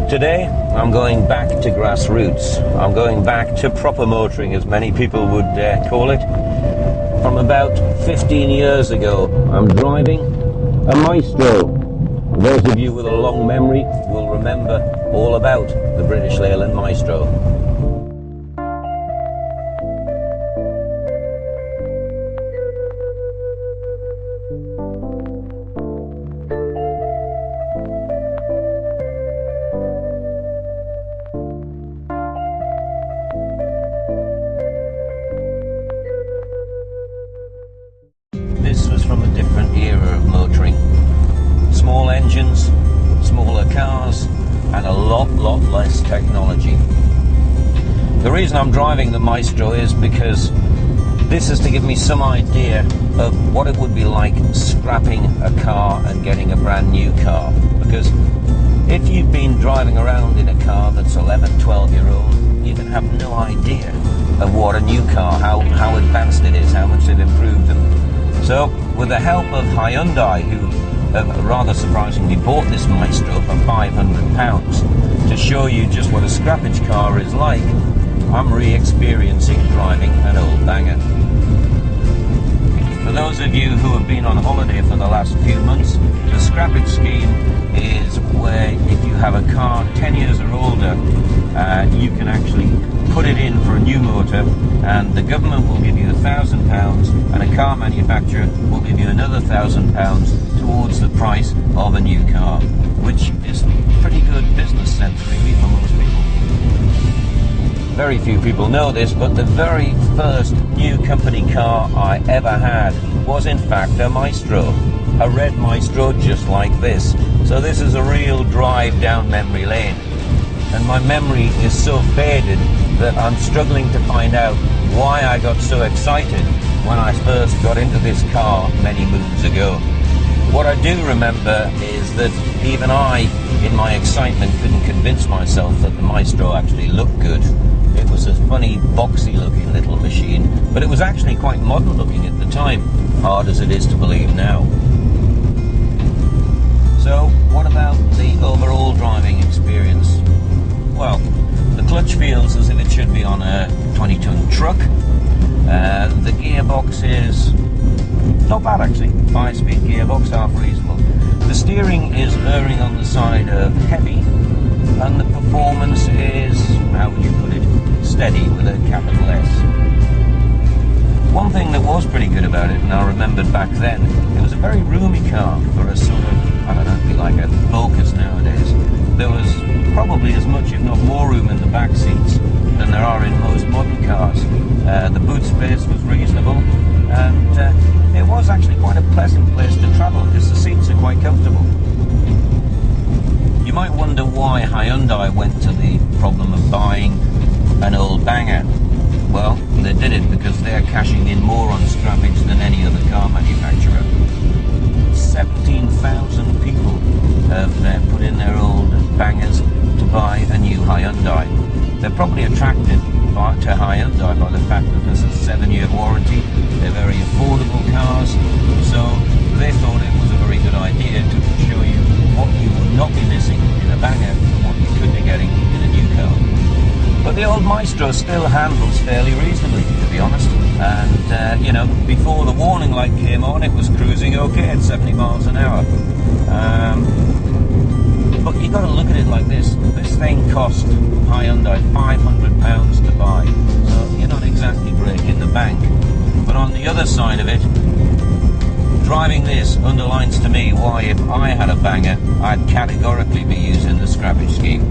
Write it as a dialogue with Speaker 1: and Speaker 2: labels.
Speaker 1: Today, I'm going back to grassroots. I'm going back to proper motoring, as many people would call it. From about 15 years ago, I'm driving a Maestro. Those of you with a long memory will remember all about the British Leyland Maestro. This was from a different era of motoring. Small engines, smaller cars, and a lot less technology. The reason I'm driving the Maestro is because this is to give me some idea of what it would be like scrapping a car and getting a brand new car. Because if you've been driving around in a car that's 11, 12 year old, you can have no idea of what a new car, how advanced it is, how much they've improved them. So, with the help of Hyundai, who rather surprisingly bought this Maestro for £500 to show you just what a scrappage car is like, I'm re-experiencing driving an old banger. For those of you who have been on holiday for the last few months, the scrappage scheme is where if you have a car 10 years or older, you can actually put it in for a new motor, and the government will give you £1,000 and a car manufacturer will give you another £1,000 towards the price of a new car, which is pretty good business sense really for most people. Very few people know this, but the very first new company car I ever had was in fact a Maestro, a red Maestro just like this. So this is a real drive down memory lane, and my memory is so faded that I'm struggling to find out why I got so excited when I first got into this car many moons ago. What I do remember is that even I, in my excitement, couldn't convince myself that the Maestro actually looked good. It was a funny, boxy looking little machine, but it was actually quite modern looking at the time, hard as it is to believe now. So, what about the overall driving experience? Well, the clutch feels as if it should be on a 20-ton truck. The gearbox is not bad actually, 5-speed gearbox, half reasonable. The steering is erring on the side of heavy, and the performance is, how would you put it, steady with a capital S. One thing that was pretty good about it, and I remembered back then, it was a very roomy car for a sort of, I don't know, it'd be like a Focus nowadays. There was probably as much, if not more, room in the back seats than there are in most modern cars. The boot space was reasonable, and it was actually quite a pleasant place to travel because the seats are quite comfortable. You might wonder why Hyundai went to the problem of buying an old banger. Well, they did it because they're cashing in more on scrappage than any other car manufacturer. 17,000 people have put in their old bangers to buy a new Hyundai. They're probably attracted to Hyundai by the fact that there's a 7-year warranty. They're very affordable cars, so they thought it was a very good idea to show you what you would not be missing in a banger and what you could be getting in a new car. But the old Maestro still handles fairly reasonably, to be honest. And, you know, before the warning light came on, it was cruising okay at 70 miles an hour. But you've got to look at it like this. This thing cost Hyundai £500 to buy. So you're not exactly breaking the bank. But on the other side of it, driving this underlines to me why if I had a banger, I'd categorically be using the scrappage scheme.